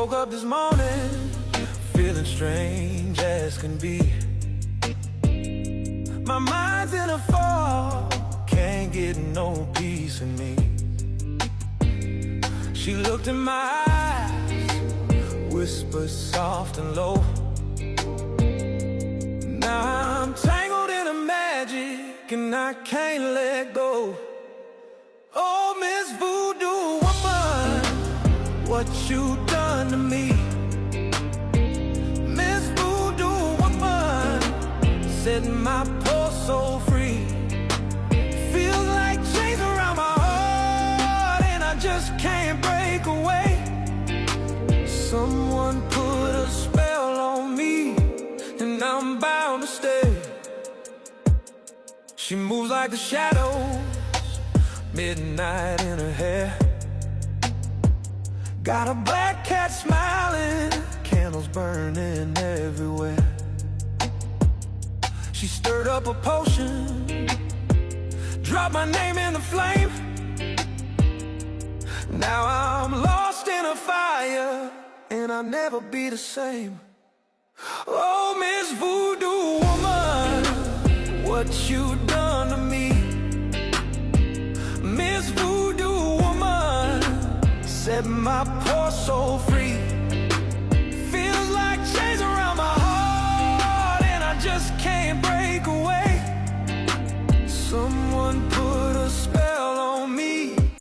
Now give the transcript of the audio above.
woke up this morning feeling strange as can be. My mind's in a fog, can't get no peace in me. She looked in my eyes, whispered soft and low. Now I'm tangled in a magic and I can't let go. Oh, Miss Voodoo Woman, what you done to me? Miss Voodoo Woman, setting my poor soul free. Feels like chains around my heart and I just can't break away. Someone put a spell on me and I'm bound to stay. She moves like the shadows, midnight in her hair. Got a black cat smiling, candles burning everywhere. She stirred up a potion, dropped my name in the flame. Now I'm lost in a fire and I'll never be the same. Oh, Miss Voodoo Woman, what you done to me? Miss Voodoo Woman, set my poor soul free. Feels like chains around my heart and I just can't break away. Someone put